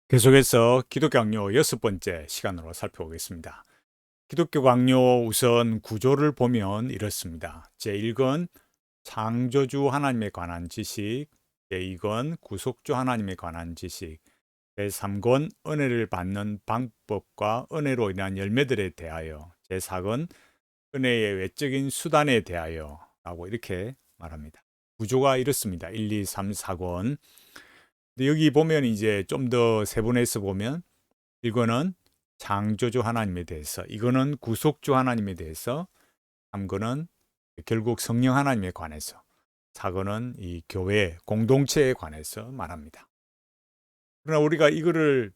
계속해서 기독교 강요 6번째 시간으로 살펴보겠습니다. 기독교 강요 우선 구조를 보면 이렇습니다. 제1권 창조주 하나님에 관한 지식, 제2권 구속주 하나님에 관한 지식, 제3권 은혜를 받는 방법과 은혜로 인한 열매들에 대하여, 제4권 은혜의 외적인 수단에 대하여 라고 이렇게 말합니다. 구조가 이렇습니다. 1, 2, 3, 4권. 근데 여기 보면 이제 좀 더 세분해서 보면 이거는 창조주 하나님에 대해서, 이거는 구속주 하나님에 대해서, 3거는 결국 성령 하나님에 관해서, 4거는 이 교회 공동체에 관해서 말합니다. 그러나 우리가 이거를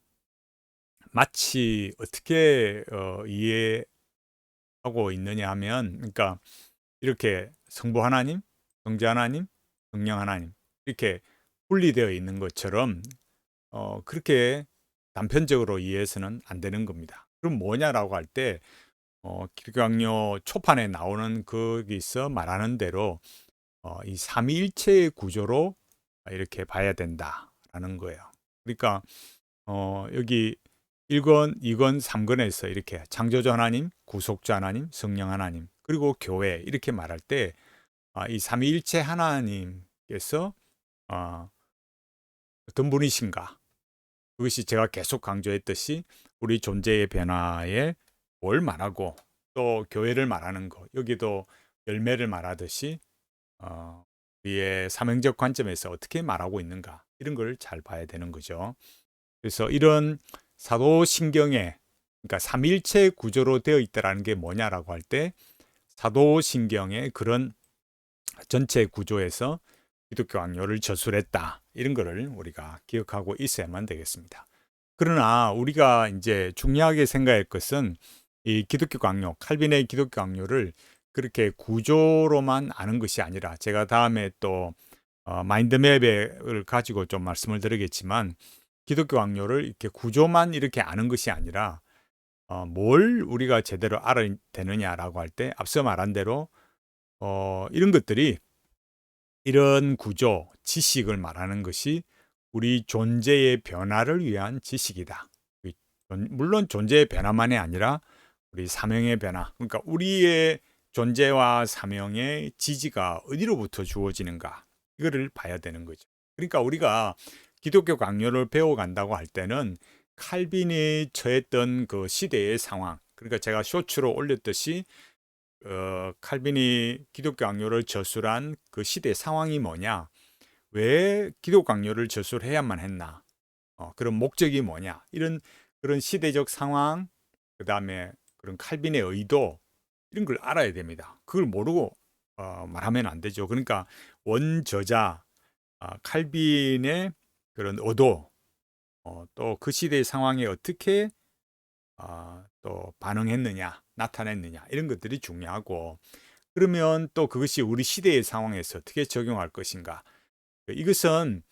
마치 어떻게 이해하고 있느냐 하면, 그러니까 이렇게 성부 하나님, 성자 하나님, 성령 하나님 이렇게 분리되어 있는 것처럼 그렇게 단편적으로 이해해서는 안 되는 겁니다. 그럼 뭐냐라고 할 때, 기독교 초판에 나오는 거기서 말하는 대로 이 삼위일체의 구조로 이렇게 봐야 된다라는 거예요. 그러니까 여기 1권, 2권, 3권에서 이렇게 창조주 하나님, 구속주 하나님, 성령 하나님, 그리고 교회 이렇게 말할 때 이 삼위일체 하나님께서 어떤 분이신가? 그것이 제가 계속 강조했듯이 우리 존재의 변화에 뭘 말하고 또 교회를 말하는 거, 여기도 열매를 말하듯이 우리의 사명적 관점에서 어떻게 말하고 있는가, 이런 걸 잘 봐야 되는 거죠. 그래서 이런 사도신경에, 그러니까 삼일체 구조로 되어 있다라는 게 뭐냐라고 할 때, 사도신경의 그런 전체 구조에서 기독교 강요를 저술했다, 이런 거를 우리가 기억하고 있어야만 되겠습니다. 그러나 우리가 이제 중요하게 생각할 것은 이 기독교 강요, 칼빈의 기독교 강요를 그렇게 구조로만 아는 것이 아니라, 제가 다음에 또 마인드맵을 가지고 좀 말씀을 드리겠지만, 기독교 강요를 이렇게 구조만 이렇게 아는 것이 아니라 뭘 우리가 제대로 알아야 되느냐라고 할 때, 앞서 말한 대로 이런 것들이, 이런 구조, 지식을 말하는 것이 우리 존재의 변화를 위한 지식이다. 물론 존재의 변화만이 아니라 우리 사명의 변화, 그러니까 우리의 존재와 사명의 지지가 어디로부터 주어지는가, 이거를 봐야 되는 거죠. 그러니까 우리가 기독교 강요를 배워간다고 할 때는 칼빈이 처했던 그 시대의 상황, 그러니까 제가 쇼츠로 올렸듯이 칼빈이 기독교 강요를 저술한 그 시대 상황이 뭐냐, 왜 기독교 강요를 저술해야만 했나, 그런 목적이 뭐냐, 이런 그런 시대적 상황, 그 다음에 그런 칼빈의 의도, 이런 걸 알아야 됩니다. 그걸 모르고 말하면 안 되죠. 그러니까 원저자 칼빈의 그런 의도, 또 그 시대의 상황에 어떻게 또 반응했느냐, 나타냈느냐, 이런 것들이 중요하고, 그러면 또 그것이 우리 시대의 상황에서 어떻게 적용할 것인가. 이것은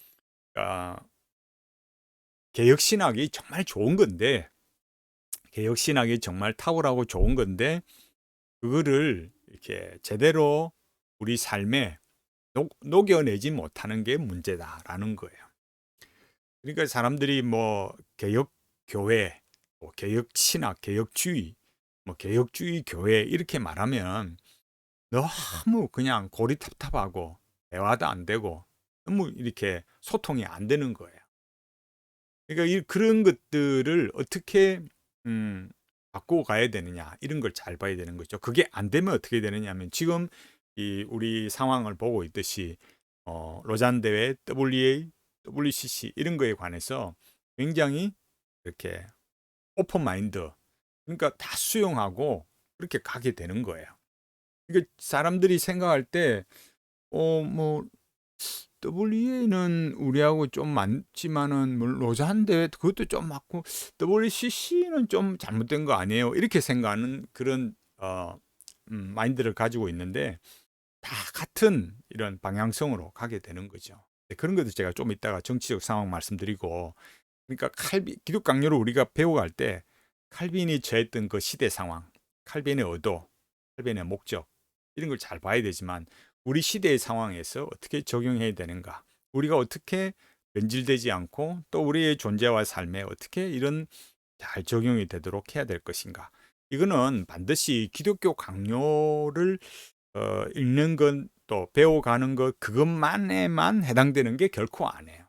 어, 개혁신학이 정말 좋은 건데, 개혁신학이 정말 탁월하고 좋은 건데, 그거를 이렇게 제대로 우리 삶에 녹여내지 못하는 게 문제다라는 거예요. 그러니까 사람들이 뭐 개혁교회, 뭐 개혁신학, 개혁주의, 뭐 개혁주의 교회 이렇게 말하면 너무 그냥 고리탑탑하고 대화도 안 되고 너무 이렇게 소통이 안 되는 거예요. 그러니까 그런 것들을 어떻게 음, 바꾸고 가야 되느냐, 이런 걸 잘 봐야 되는 거죠. 그게 안 되면 어떻게 되느냐 하면, 지금 이 우리 상황을 보고 있듯이 로잔 대회, WA, WCC 이런 거에 관해서 굉장히 이렇게 오픈 마인드, 그러니까 다 수용하고 그렇게 가게 되는 거예요. 그러니까 사람들이 생각할 때 뭐 WEA는 우리하고 좀 많지만은 물론 로자인데 그것도 좀 맞고 WCC는 좀 잘못된 거 아니에요? 이렇게 생각하는 그런 마인드를 가지고 있는데, 다 같은 이런 방향성으로 가게 되는 거죠. 네, 그런 것도 제가 좀 이따가 정치적 상황 말씀드리고, 그러니까 기독 강요를 우리가 배워갈 때 칼빈이 처했던 그 시대 상황, 칼빈의 의도, 칼빈의 목적, 이런 걸 잘 봐야 되지만, 우리 시대의 상황에서 어떻게 적용해야 되는가, 우리가 어떻게 변질되지 않고 또 우리의 존재와 삶에 어떻게 이런 잘 적용이 되도록 해야 될 것인가. 이거는 반드시 기독교 강요를 읽는 건 또 배워가는 것 그것만에만 해당되는 게 결코 아니에요.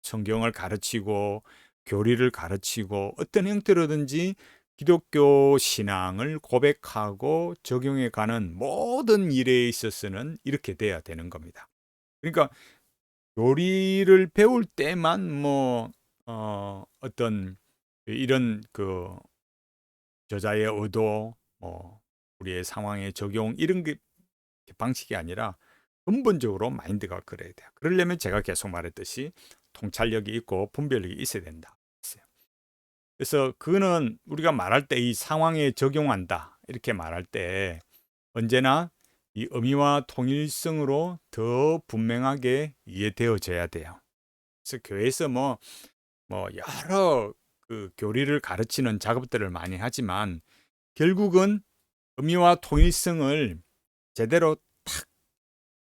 성경을 가르치고 교리를 가르치고 어떤 형태로든지 기독교 신앙을 고백하고 적용해 가는 모든 일에 있어서는 이렇게 돼야 되는 겁니다. 그러니까 요리를 배울 때만 어떤 이런 그 저자의 의도, 우리의 상황의 적용 이런 게 방식이 아니라 근본적으로 마인드가 그래야 돼요. 그러려면 제가 계속 말했듯이 통찰력이 있고 분별력이 있어야 된다. 그래서 그거는 우리가 말할 때 이 상황에 적용한다 이렇게 말할 때 언제나 이 의미와 통일성으로 더 분명하게 이해되어져야 돼요. 그래서 교회에서 여러 그 교리를 가르치는 작업들을 많이 하지만 결국은 의미와 통일성을 제대로 탁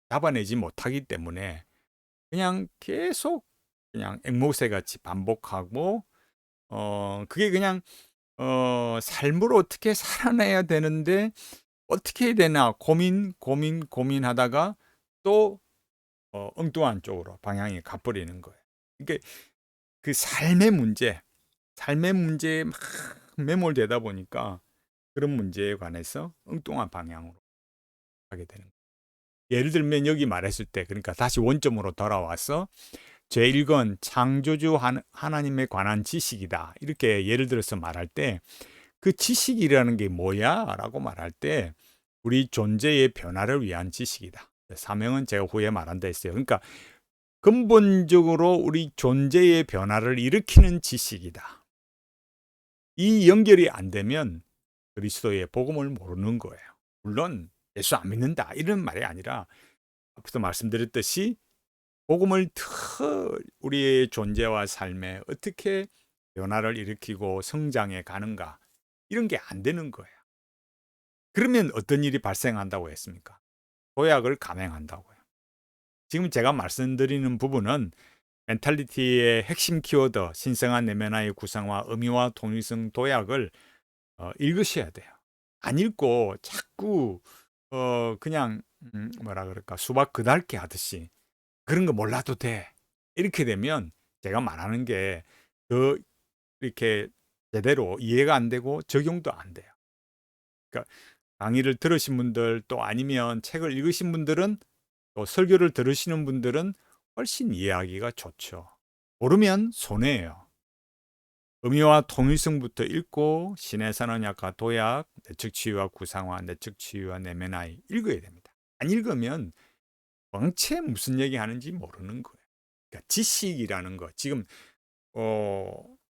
잡아내지 못하기 때문에 그냥 계속 그냥 앵무새 같이 반복하고 그게 그냥 삶으로 어떻게 살아내야 되는데 어떻게 해야 되나 고민하다가 또 엉뚱한 쪽으로 방향이 가버리는 거예요. 그러니까 그 삶의 문제에 막 매몰되다 보니까 그런 문제에 관해서 엉뚱한 방향으로 가게 되는 거예요. 예를 들면 여기 말했을 때 그러니까 다시 원점으로 돌아와서 제1권 창조주 하나님에 관한 지식이다. 이렇게 예를 들어서 말할 때 그 지식이라는 게 뭐야? 라고 말할 때 우리 존재의 변화를 위한 지식이다. 사명은 제가 후에 말한다 했어요. 그러니까 근본적으로 우리 존재의 변화를 일으키는 지식이다. 이 연결이 안 되면 그리스도의 복음을 모르는 거예요. 물론 예수 안 믿는다 이런 말이 아니라 앞서도 말씀드렸듯이 복음을 더 우리의 존재와 삶에 어떻게 변화를 일으키고 성장해 가는가 이런 게 안 되는 거예요. 그러면 어떤 일이 발생한다고 했습니까? 도약을 감행한다고요. 지금 제가 말씀드리는 부분은 멘탈리티의 핵심 키워드 신성한 내면화의 구성과 의미와 통일성 도약을 읽으셔야 돼요. 안 읽고 자꾸 그냥 뭐라 그럴까 수박 그달기 하듯이 그런 거 몰라도 돼. 이렇게 되면 제가 말하는 게 더 이렇게 제대로 이해가 안 되고 적용도 안 돼요. 그러니까 강의를 들으신 분들 또 아니면 책을 읽으신 분들은 또 설교를 들으시는 분들은 훨씬 이해하기가 좋죠. 모르면 손해예요. 의미와 통일성부터 읽고 신의 선언약과 도약, 내적 치유와 구상화, 내적 치유와 내면화에 읽어야 됩니다. 안 읽으면 왕체 무슨 얘기 하는지 모르는 거예요. 그러니까 지식이라는 거 지금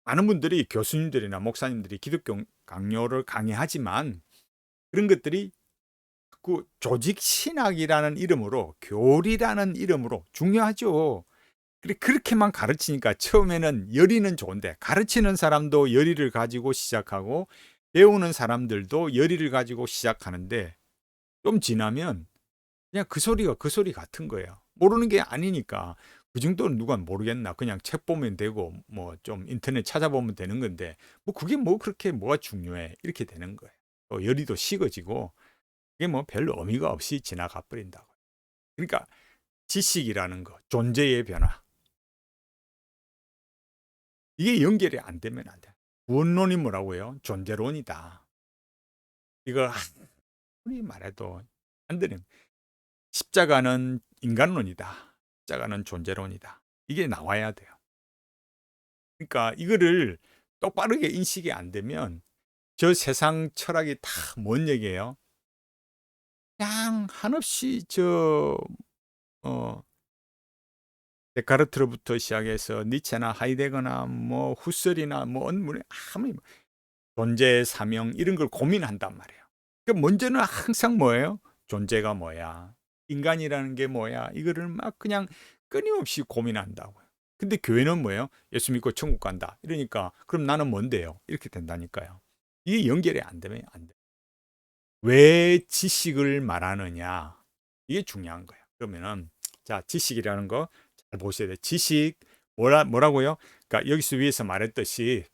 많은 분들이 교수님들이나 목사님들이 기독교 강요를 강의하지만 그런 것들이 그 조직 신학이라는 이름으로 교리라는 이름으로 중요하죠. 그렇게만 가르치니까 처음에는 열의는 좋은데 가르치는 사람도 열의를 가지고 시작하고 배우는 사람들도 열의를 가지고 시작하는데 좀 지나면 그냥 그 소리가 그 소리 같은 거예요. 모르는 게 아니니까 그 정도는 누가 모르겠나. 그냥 책 보면 되고 뭐 좀 인터넷 찾아보면 되는 건데 뭐 그게 뭐 그렇게 뭐가 중요해. 이렇게 되는 거예요. 또 열의도 식어지고 그게 뭐 별 의미가 없이 지나가 버린다고. 그러니까 지식이라는 거, 존재의 변화. 이게 연결이 안 되면 안 돼. 구원론이 뭐라고요? 존재론이다. 이거 아무리 말해도 안 되는. 십자가는 인간론이다. 십자가는 존재론이다. 이게 나와야 돼요. 그러니까 이거를 똑바르게 인식이 안 되면 저 세상 철학이 다 뭔 얘기예요? 그냥 한없이 어, 데카르트로부터 시작해서 니체나 하이데거나 뭐 후설이나 뭐 아무리 존재 사명 이런 걸 고민한단 말이에요. 그러니까 먼저는 항상 뭐예요? 존재가 뭐야? 인간이라는 게 뭐야? 이거를 막 그냥 끊임없이 고민한다고요. 근데 교회는 뭐예요? 예수 믿고 천국 간다. 이러니까 그럼 나는 뭔데요? 이렇게 된다니까요. 이게 연결이 안 되면 안 돼. 왜 지식을 말하느냐? 이게 중요한 거예요. 그러면은 자, 지식이라는 거 잘 보셔야 돼요. 지식, 뭐라고요? 그러니까 여기서 위에서 말했듯이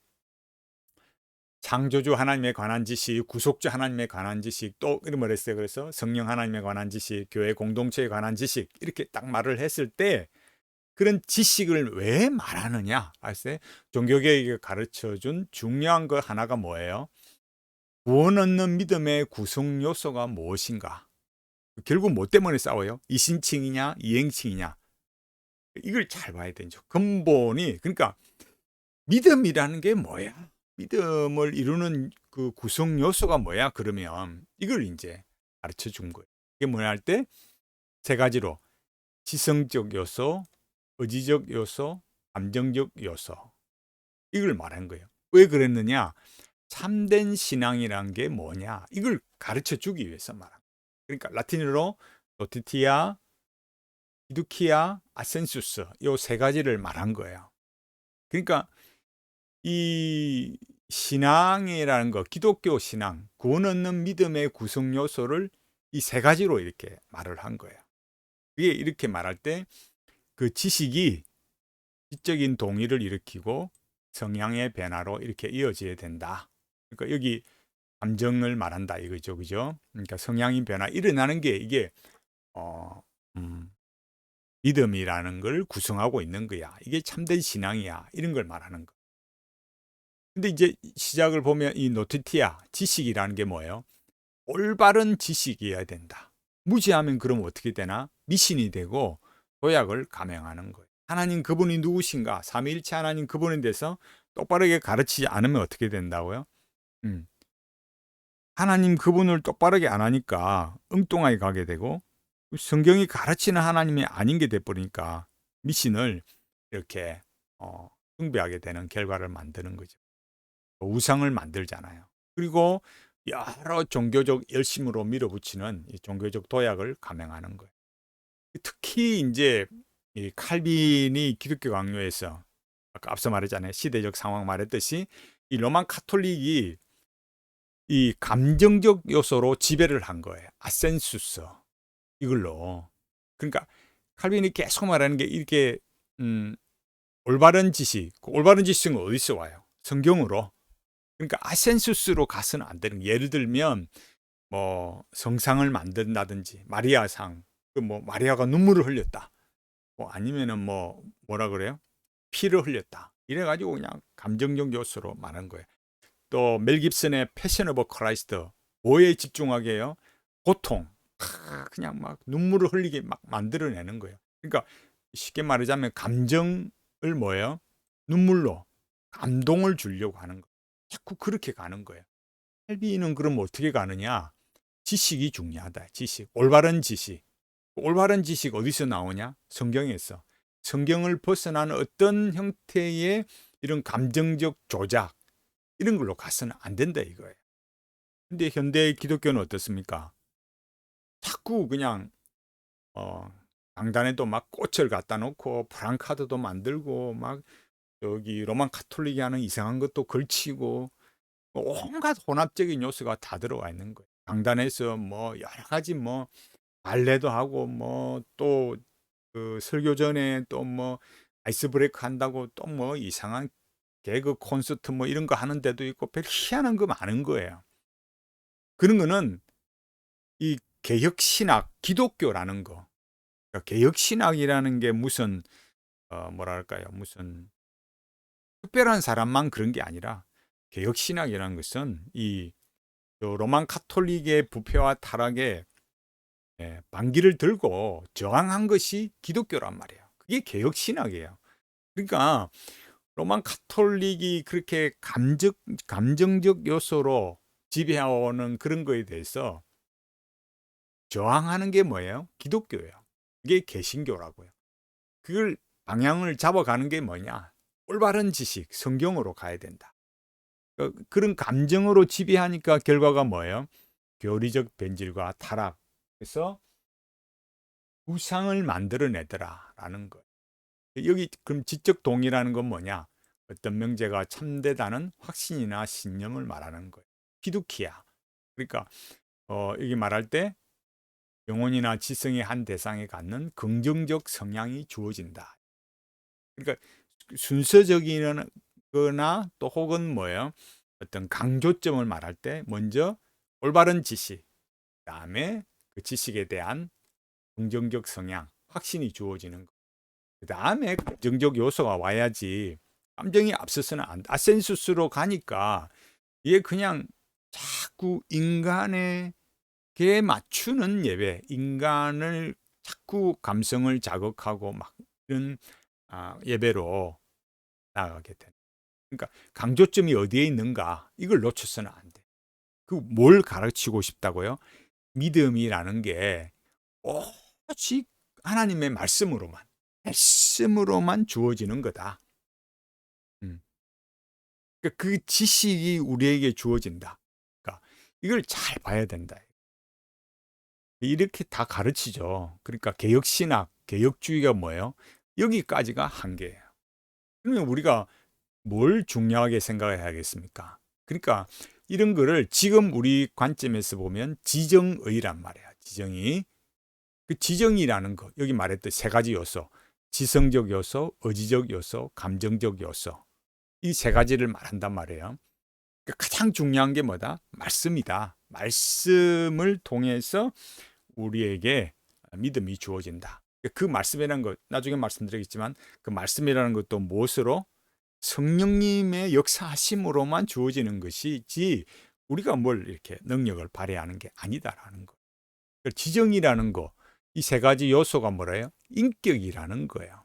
창조주 하나님에 관한 지식, 구속주 하나님에 관한 지식, 또 이런 말 했어요. 그래서 성령 하나님에 관한 지식, 교회 공동체에 관한 지식, 이렇게 딱 말을 했을 때 그런 지식을 왜 말하느냐? 아세요? 종교개혁이 가르쳐 준 중요한 거 하나가 뭐예요? 구원 얻는 믿음의 구성 요소가 무엇인가? 결국 뭐 때문에 싸워요? 이신칭이냐, 이행칭이냐? 이걸 잘 봐야 되죠. 근본이, 그러니까 믿음이라는 게 뭐야? 믿음을 이루는 그 구성 요소가 뭐야? 그러면 이걸 이제 가르쳐 준 거예요. 이게 뭐냐 할 때 세 가지로 지성적 요소, 의지적 요소, 감정적 요소. 이걸 말한 거예요. 왜 그랬느냐? 참된 신앙이란 게 뭐냐? 이걸 가르쳐 주기 위해서 말한 거예요. 그러니까 라틴어로 노티티아, 피두키아, 아센수스 요 세 가지를 말한 거예요. 그러니까 이 신앙이라는 거, 기독교 신앙, 구원 얻는 믿음의 구성 요소를 이 세 가지로 이렇게 말을 한 거예요. 그게 이렇게 말할 때 그 지식이 지적인 동의를 일으키고 성향의 변화로 이렇게 이어져야 된다. 그러니까 여기 감정을 말한다 이거죠, 그죠? 그러니까 성향의 변화 일어나는 게 이게 어, 음, 믿음이라는 걸 구성하고 있는 거야. 이게 참된 신앙이야. 이런 걸 말하는 거. 근데 이제 시작을 보면 이 노티티아 지식이라는 게 뭐예요? 올바른 지식이어야 된다. 무지하면 그럼 어떻게 되나? 미신이 되고 도약을 감행하는 거예요. 하나님 그분이 누구신가? 삼위일체 하나님 그분에 대해서 똑바르게 가르치지 않으면 어떻게 된다고요? 음. 하나님 그분을 똑바르게 안 하니까 엉뚱하게 가게 되고 성경이 가르치는 하나님이 아닌 게 돼버리니까 미신을 이렇게 숭배하게 되는 결과를 만드는 거죠. 우상을 만들잖아요. 그리고 여러 종교적 열심으로 밀어붙이는 이 종교적 도약을 감행하는 거예요. 특히 이제 이 칼빈이 기독교 강요에서 아까 앞서 말했잖아요. 시대적 상황 말했듯이 이 로만 카톨릭이 이 감정적 요소로 지배를 한 거예요. 아센수스 이걸로. 그러니까 칼빈이 계속 말하는 게 이렇게 올바른 지식, 올바른 지식은 어디서 와요? 성경으로. 그러니까 아센수스로 가서는 안 되는 거예요. 예를 들면 뭐 성상을 만든다든지 마리아상, 그 뭐 마리아가 눈물을 흘렸다. 뭐 아니면은 뭐 뭐라 그래요? 피를 흘렸다. 이래가지고 그냥 감정적 요소로 말한 거예요. 또 멜 깁슨의 패션 오브 크라이스트 뭐에 집중하게 해요? 고통. 그냥 막 눈물을 흘리게 막 만들어내는 거예요. 그러니까 쉽게 말하자면 감정을 뭐예요? 눈물로 감동을 주려고 하는 거예요. 자꾸 그렇게 가는 거예요. 칼빈은 그럼 어떻게 가느냐? 지식이 중요하다. 지식. 올바른 지식. 올바른 지식 어디서 나오냐? 성경에서. 성경을 벗어난 어떤 형태의 이런 감정적 조작 이런 걸로 가서는 안 된다 이거예요. 근데 현대 기독교는 어떻습니까? 자꾸 그냥 강단에도 막 꽃을 갖다 놓고 프랑카드도 만들고 막 여기 로만 카톨릭이 하는 이상한 것도 걸치고 온갖 혼합적인 요소가 다 들어와 있는 거예요. 강단에서 뭐 여러 가지 뭐 발레도 하고 뭐 또 그 설교 전에 또 뭐 아이스 브레이크 한다고 또 뭐 이상한 개그 콘서트 뭐 이런 거 하는 데도 있고 별 희한한 거 많은 거예요. 그런 거는 이 개혁신학, 기독교라는 거. 그러니까 개혁신학이라는 게 무슨 뭐랄까요? 무슨 특별한 사람만 그런 게 아니라 개혁신학이라는 것은 이 로만 카톨릭의 부패와 타락에 반기를 들고 저항한 것이 기독교란 말이에요. 그게 개혁신학이에요. 그러니까 로만 카톨릭이 그렇게 감정적 요소로 지배해오는 그런 거에 대해서 저항하는 게 뭐예요? 기독교예요. 그게 개신교라고요. 그걸 방향을 잡아가는 게 뭐냐? 올바른 지식, 성경으로 가야 된다. 그런 감정으로 지배하니까 결과가 뭐예요? 교리적 변질과 타락. 그래서 우상을 만들어내더라라는 거예요. 여기 그럼 지적 동의라는 건 뭐냐? 어떤 명제가 참되다는 확신이나 신념을 말하는 거예요. 피두키야. 그러니까 여기 말할 때 영혼이나 지성의 한 대상에 갖는 긍정적 성향이 주어진다. 그러니까 순서적인 거나 또 혹은 뭐예요? 어떤 강조점을 말할 때 먼저 올바른 지식, 그다음에 그 지식에 대한 긍정적 성향, 확신이 주어지는 거. 그다음에 긍정적 요소가 와야지 감정이 앞서서는 안 돼. 아센수스로 가니까 이게 그냥 자꾸 인간에게 맞추는 예배, 인간을 자꾸 감성을 자극하고 막 이런 예배로 나가게 돼. 그러니까 강조점이 어디에 있는가 이걸 놓쳐서는 안 돼. 그 뭘 가르치고 싶다고요? 믿음이라는 게 오직 하나님의 말씀으로만 주어지는 거다. 그러니까 그 지식이 우리에게 주어진다. 그러니까 이걸 잘 봐야 된다. 이렇게 다 가르치죠. 그러니까 개혁신학, 개혁주의가 뭐예요? 여기까지가 한계예요. 그러면 우리가 뭘 중요하게 생각을 해야겠습니까? 그러니까 이런 거를 지금 우리 관점에서 보면 지정의란 말이야. 지정의. 그 지정이라는 거, 여기 말했던 세 가지 요소. 지성적 요소, 의지적 요소, 감정적 요소. 이 세 가지를 말한단 말이에요. 그러니까 가장 중요한 게 뭐다? 말씀이다. 말씀을 통해서 우리에게 믿음이 주어진다. 그 말씀이라는 것, 나중에 말씀드리겠지만 그 말씀이라는 것도 무엇으로? 성령님의 역사하심으로만 주어지는 것이지 우리가 뭘 이렇게 능력을 발휘하는 게 아니다라는 거. 지정이라는 거, 이 세 가지 요소가 뭐래요? 인격이라는 거예요.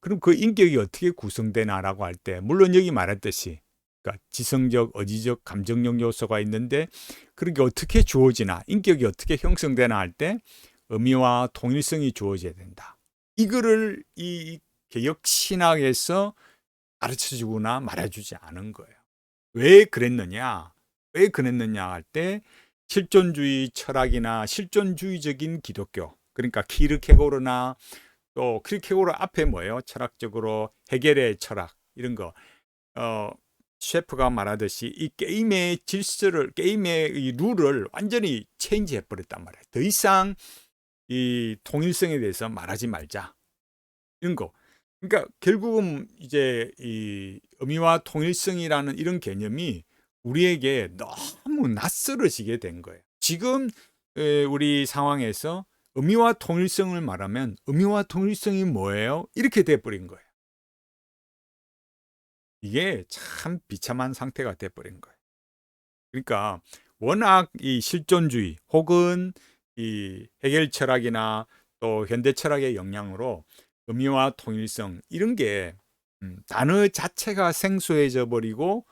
그럼 그 인격이 어떻게 구성되나라고 할 때, 물론 여기 말했듯이 그러니까 지성적, 의지적, 감정적 요소가 있는데 그런 게 어떻게 주어지나, 인격이 어떻게 형성되나 할 때 의미와 통일성이 주어져야 된다. 이거를 이 개혁 신학에서 가르쳐주거나 말해주지 않은 거예요. 왜 그랬느냐? 왜 그랬느냐 할 때 실존주의 철학이나 실존주의적인 기독교, 그러니까 키르케고르나 또 키르케고르 앞에 뭐예요? 철학적으로 헤겔의 철학 이런 거. 셰프가 말하듯이 이 게임의 질서를, 게임의 이 룰을 완전히 체인지해 버렸단 말이에요. 더 이상 이 통일성에 대해서 말하지 말자. 이런 거. 그러니까 결국은 이제 이 의미와 통일성이라는 이런 개념이 우리에게 너무 낯설어지게 된 거예요. 지금 우리 상황에서 의미와 통일성을 말하면 의미와 통일성이 뭐예요? 이렇게 돼버린 거예요. 이게 참 비참한 상태가 돼버린 거예요. 그러니까 워낙 이 실존주의 혹은 이 해결 철학이나 또 현대 철학의 영향으로 의미와 통일성 이런 게 단어 자체가 생소해져 버리고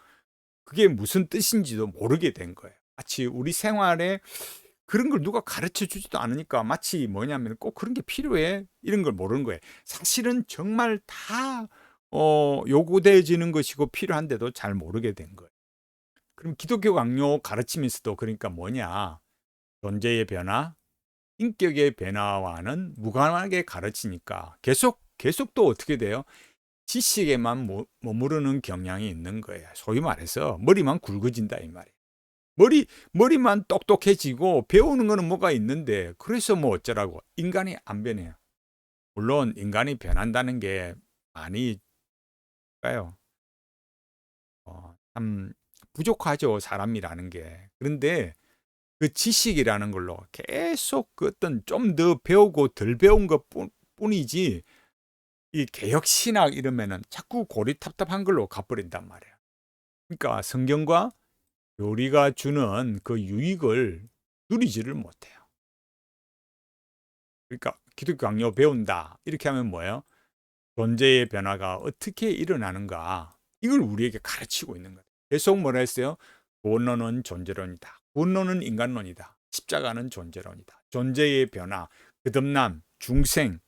그게 무슨 뜻인지도 모르게 된 거예요. 마치 우리 생활에 그런 걸 누가 가르쳐 주지도 않으니까 마치 뭐냐면 꼭 그런 게 필요해 이런 걸 모르는 거예요. 사실은 정말 다 요구되어지는 것이고 필요한데도 잘 모르게 된 거예요. 그럼 기독교 강요 가르치면서도 그러니까 뭐냐? 존재의 변화, 인격의 변화와는 무관하게 가르치니까 계속 또 어떻게 돼요? 지식에만 머무르는 경향이 있는 거예요. 소위 말해서 머리만 굵어진다 이 말이에요. 머리만 똑똑해지고 배우는 거는 뭐가 있는데 그래서 뭐 어쩌라고 인간이 안 변해요. 물론 인간이 변한다는 게 많이 까요. 참 부족하죠 사람이라는 게. 그런데 그 지식이라는 걸로 계속 그 어떤 좀 더 배우고 덜 배운 것 뿐이지 이 개혁 신학 이러면은 자꾸 고리탑답한 걸로 가버린단 말이에요. 그러니까 성경과 교리가 주는 그 유익을 누리지를 못해요. 그러니까 기독교 강요 배운다 이렇게 하면 뭐예요? 존재의 변화가 어떻게 일어나는가 이걸 우리에게 가르치고 있는 거예요. 계속 뭐라 했어요? 구원론은 존재론이다. 구원론은 인간론이다. 십자가는 존재론이다. 존재의 변화, 거듭남, 중생,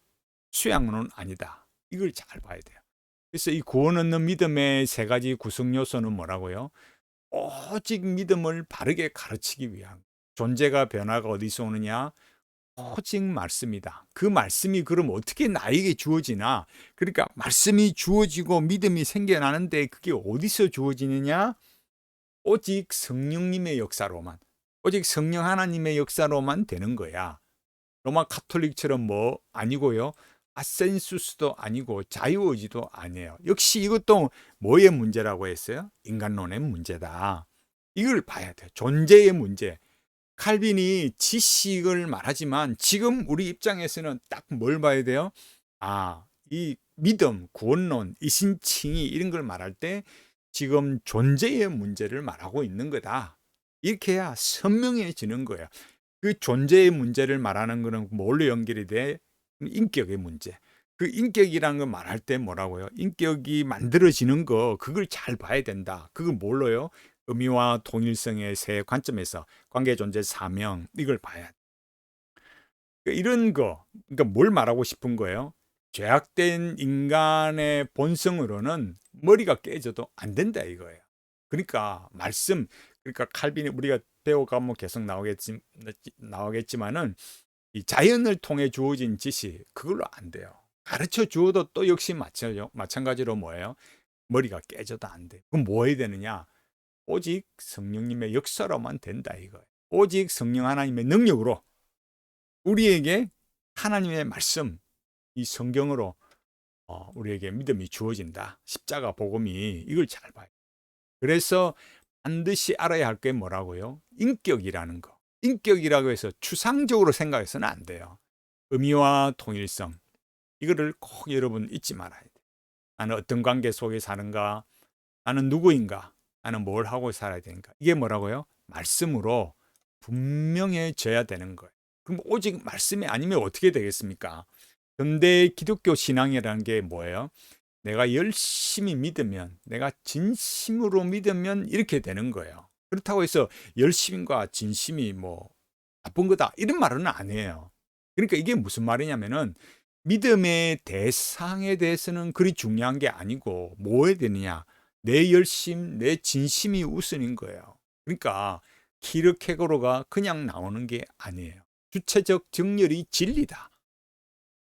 수양론은 아니다. 이걸 잘 봐야 돼요. 그래서 이 구원 얻는 믿음의 세 가지 구성 요소는 뭐라고요? 오직 믿음을 바르게 가르치기 위한 존재가 변화가 어디서 오느냐? 오직 말씀이다. 그 말씀이 그럼 어떻게 나에게 주어지나? 그러니까 말씀이 주어지고 믿음이 생겨나는데 그게 어디서 주어지느냐? 오직 성령님의 역사로만, 오직 성령 하나님의 역사로만 되는 거야. 로마 카톨릭처럼 뭐 아니고요. 아센수스도 아니고 자유의지도 아니에요. 역시 이것도 뭐의 문제라고 했어요? 인간론의 문제다. 이걸 봐야 돼요. 존재의 문제. 칼빈이 지식을 말하지만 지금 우리 입장에서는 딱 뭘 봐야 돼요? 아, 이 믿음, 구원론, 이신칭의 이런 걸 말할 때 지금 존재의 문제를 말하고 있는 거다. 이렇게 해야 선명해지는 거예요. 그 존재의 문제를 말하는 거는 뭘로 연결이 돼? 인격의 문제. 그 인격이라는 걸 말할 때 뭐라고요? 인격이 만들어지는 거, 그걸 잘 봐야 된다. 그걸 뭘로요? 의미와 동일성의 세 관점에서 관계 존재 사명, 이걸 봐야 돼. 그러니까 이런 거, 그러니까 뭘 말하고 싶은 거예요? 죄악된 인간의 본성으로는 머리가 깨져도 안 된다 이거예요. 그러니까 말씀, 그러니까 칼빈이 우리가 배워가면 계속 나오겠지만은 이 자연을 통해 주어진 지식, 그걸로 안 돼요. 가르쳐 주어도 또 역시 마찬가지로 뭐예요? 머리가 깨져도 안 돼. 그럼 뭐 해야 되느냐? 오직 성령님의 역사로만 된다 이거예요. 오직 성령 하나님의 능력으로 우리에게 하나님의 말씀, 이 성경으로 우리에게 믿음이 주어진다. 십자가 복음이 이걸 잘 봐요. 그래서 반드시 알아야 할 게 뭐라고요? 인격이라는 거. 인격이라고 해서 추상적으로 생각해서는 안 돼요. 의미와 통일성. 이거를 꼭 여러분 잊지 말아야 돼요. 나는 어떤 관계 속에 사는가? 나는 누구인가? 나는 뭘 하고 살아야 되는가? 이게 뭐라고요? 말씀으로 분명해져야 되는 거예요. 그럼 오직 말씀이 아니면 어떻게 되겠습니까? 근대 기독교 신앙이라는 게 뭐예요? 내가 열심히 믿으면, 내가 진심으로 믿으면 이렇게 되는 거예요. 그렇다고 해서 열심과 진심이 뭐 나쁜 거다 이런 말은 아니에요. 그러니까 이게 무슨 말이냐면은 믿음의 대상에 대해서는 그리 중요한 게 아니고 뭐 해야 되느냐? 내 열심, 내 진심이 우선인 거예요. 그러니까 키르케고르가 그냥 나오는 게 아니에요. 주체적 정렬이 진리다.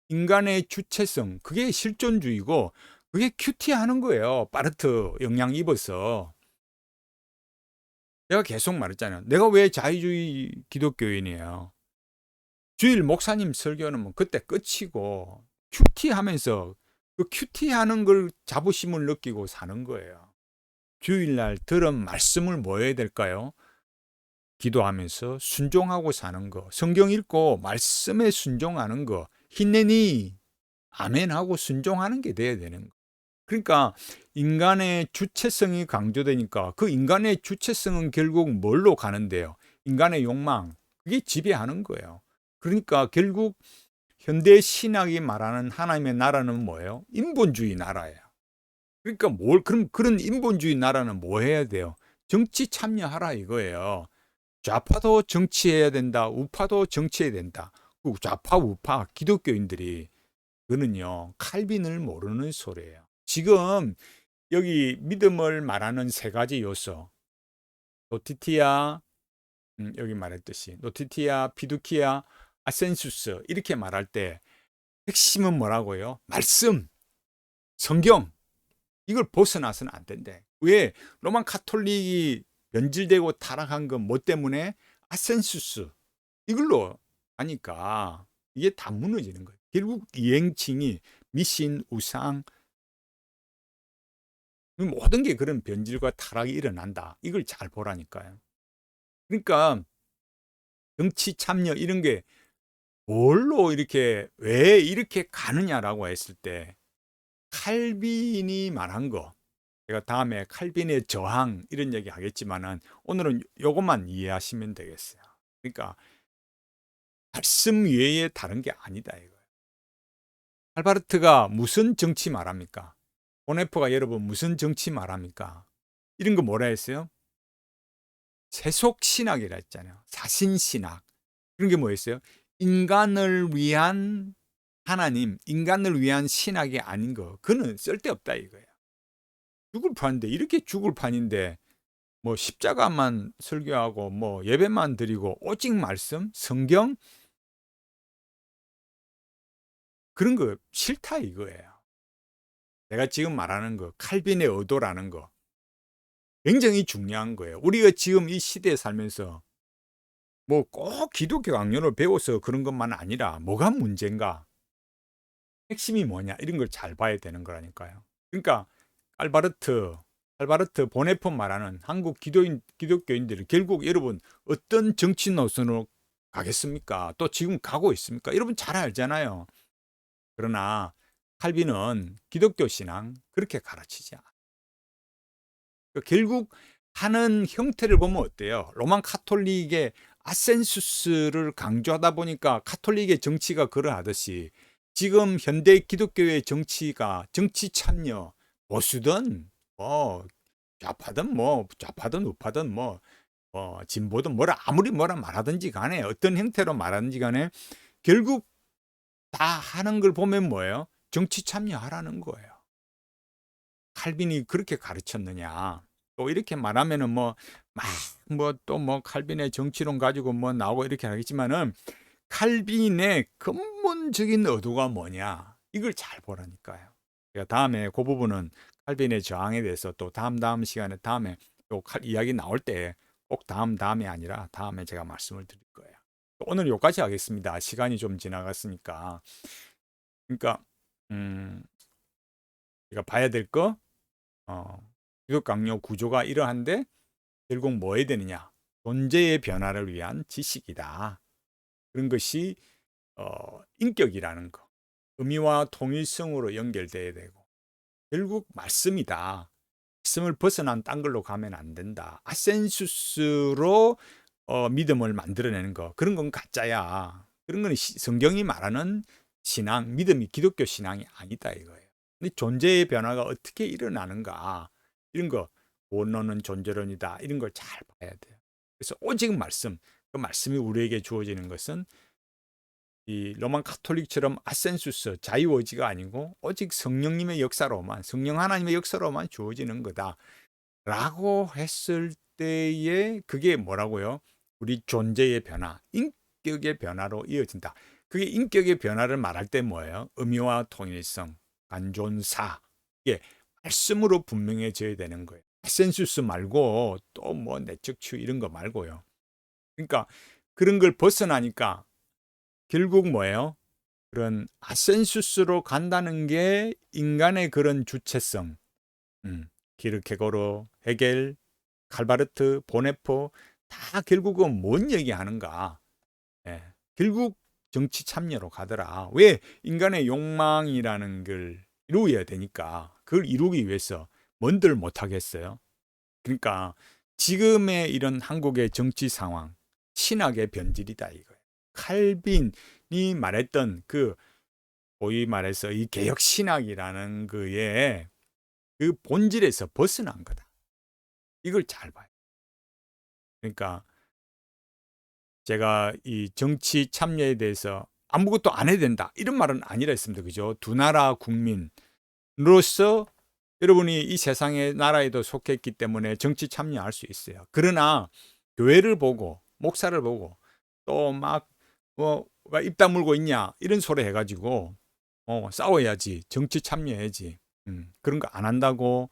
인간의 주체성, 그게 실존주의고 그게 큐티하는 거예요. 파르트 영향 입어서. 내가 계속 말했잖아요. 내가 왜 자유주의 기독교인이에요? 주일 목사님 설교는 뭐 그때 끝이고 큐티하면서 그 큐티하는 걸 자부심을 느끼고 사는 거예요. 주일날 들은 말씀을 뭐 해야 될까요? 기도하면서 순종하고 사는 거. 성경 읽고 말씀에 순종하는 거. 힘내니 아멘하고 순종하는 게 돼야 되는 거. 그러니까 인간의 주체성이 강조되니까 그 인간의 주체성은 결국 뭘로 가는데요? 인간의 욕망, 그게 지배하는 거예요. 그러니까 결국 현대 신학이 말하는 하나님의 나라는 뭐예요? 인본주의 나라예요. 그러니까 그런 인본주의 나라는 뭐 해야 돼요? 정치 참여하라 이거예요. 좌파도 정치해야 된다. 우파도 정치해야 된다. 그 좌파, 우파, 기독교인들이 그는요, 칼빈을 모르는 소리예요. 지금 여기 믿음을 말하는 세 가지 요소, 노티티아, 여기 말했듯이 노티티아, 피두키아, 아센수스 이렇게 말할 때 핵심은 뭐라고요? 말씀, 성경 이걸 벗어나서는 안 된대. 왜? 로만 카톨릭이 변질되고 타락한 건 뭐 때문에? 아센수스 이걸로 하니까 이게 다 무너지는 거예요. 결국 이행칭이 미신, 우상 모든 게 그런 변질과 타락이 일어난다. 이걸 잘 보라니까요. 그러니까 정치 참여 이런 게 뭘로 이렇게 왜 이렇게 가느냐라고 했을 때 칼빈이 말한 거 제가 다음에 칼빈의 저항 이런 얘기 하겠지만은 오늘은 요것만 이해하시면 되겠어요. 그러니까 말씀 외에 다른 게 아니다 이거예요. 할바르트가 무슨 정치 말합니까? 보네프가 여러분 무슨 정치 말합니까? 이런 거 뭐라 했어요? 세속신학이라 했잖아요. 사신신학. 그런 게 뭐였어요? 인간을 위한 하나님, 인간을 위한 신학이 아닌 거. 그는 쓸데없다 이거예요. 죽을 판인데 이렇게 죽을 판인데 뭐 십자가만 설교하고 뭐 예배만 드리고 오직 말씀, 성경 그런 거 싫다 이거예요. 내가 지금 말하는 거 칼빈의 의도라는 거 굉장히 중요한 거예요. 우리가 지금 이 시대에 살면서 뭐 꼭 기독교 강론을 배워서 그런 것만 아니라 뭐가 문제인가? 핵심이 뭐냐 이런 걸 잘 봐야 되는 거라니까요. 그러니까 칼바르트 보네포 말하는 한국 기독교인들이 결국 여러분 어떤 정치 노선으로 가겠습니까? 또 지금 가고 있습니까? 여러분 잘 알잖아요. 그러나 칼빈은 기독교 신앙 그렇게 가르치지 않아요. 결국 하는 형태를 보면 어때요? 로만 카톨릭의 아센수스를 강조하다 보니까 카톨릭의 정치가 그러하듯이 지금 현대 기독교의 정치가 정치 참여 보수든 뭐 좌파든 우파든 진보든 아무리 뭐라 말하든지 간에 어떤 형태로 말하든지 간에 결국 다 하는 걸 보면 뭐예요? 정치 참여하라는 거예요. 칼빈이 그렇게 가르쳤느냐? 또 이렇게 말하면은 칼빈의 정치론 가지고 나오고 이렇게 하겠지만은 칼빈의 근본적인 의도가 뭐냐? 이걸 잘 보라니까요. 제가 다음에 그 부분은 칼빈의 저항에 대해서 또 다음 시간에 다음에 또 이야기 나올 때 꼭 다음이 아니라 다음에 제가 말씀을 드릴 거예요. 오늘 여기까지 하겠습니다. 시간이 좀 지나갔으니까. 그러니까 우리가 봐야 될 거, 기독 강요 구조가 이러한데 결국 뭐 해야 되느냐? 존재의 변화를 위한 지식이다. 그런 것이 인격이라는 거, 의미와 통일성으로 연결돼야 되고 결국 말씀이다. 말씀을 벗어난 딴 걸로 가면 안 된다. 아센수스로 믿음을 만들어내는 거, 그런 건 가짜야. 그런 건 성경이 말하는 신앙, 믿음이 기독교 신앙이 아니다 이거예요. 근데 존재의 변화가 어떻게 일어나는가 이런 거, 원론은 존재론이다 이런 걸 잘 봐야 돼요. 그래서 오직 말씀, 그 말씀이 우리에게 주어지는 것은 이 로만 카톨릭처럼 아센수스, 자유의지가 아니고 오직 성령님의 역사로만, 성령 하나님의 역사로만 주어지는 거다 라고 했을 때에 그게 뭐라고요? 우리 존재의 변화, 인격의 변화로 이어진다. 그게 인격의 변화를 말할 때 뭐예요? 의미와 통일성, 간존사, 이게 말씀으로 분명해져야 되는 거예요. 아센수스 말고 또 내적 치유 이런 거 말고요. 그러니까 그런 걸 벗어나니까 결국 뭐예요? 그런 아센수스로 간다는 게 인간의 그런 주체성, 키르케고르, 헤겔, 칼바르트, 보네포 다 결국은 뭔 얘기하는가? 예, 결국 정치 참여로 가더라. 왜? 인간의 욕망이라는 걸 이루어야 되니까 그걸 이루기 위해서 뭔들 못하겠어요? 그러니까 지금의 이런 한국의 정치 상황, 신학의 변질이다 이거예요. 칼빈이 말했던 그 소위 말해서 이 개혁 신학이라는 그의 그 본질에서 벗어난 거다. 이걸 잘 봐요. 그러니까 제가 이 정치 참여에 대해서 아무것도 안 해야 된다 이런 말은 아니라 했습니다. 그죠? 두 나라 국민으로서 여러분이 이 세상의 나라에도 속했기 때문에 정치 참여할 수 있어요. 그러나 교회를 보고 목사를 보고 또 입 다물고 있냐 이런 소리 해가지고 싸워야지, 정치 참여해야지, 그런 거 안 한다고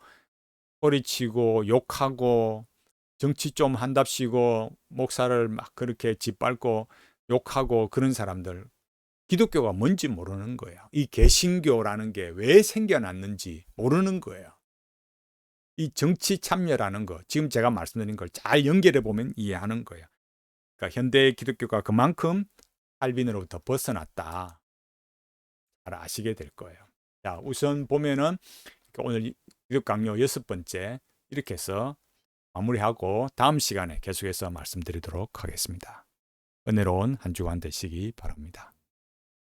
소리치고 욕하고 정치 좀 한답시고 목사를 막 그렇게 짓밟고 욕하고 그런 사람들, 기독교가 뭔지 모르는 거예요. 이 개신교라는 게 왜 생겨났는지 모르는 거예요. 이 정치 참여라는 거, 지금 제가 말씀드린 걸 잘 연결해 보면 이해하는 거예요. 그러니까 현대 기독교가 그만큼 칼빈으로부터 벗어났다. 잘 아시게 될 거예요. 자, 우선 보면은 오늘 기독 강요 6번째 이렇게 해서 마무리하고 다음 시간에 계속해서 말씀드리도록 하겠습니다. 은혜로운 한 주간 되시기 바랍니다.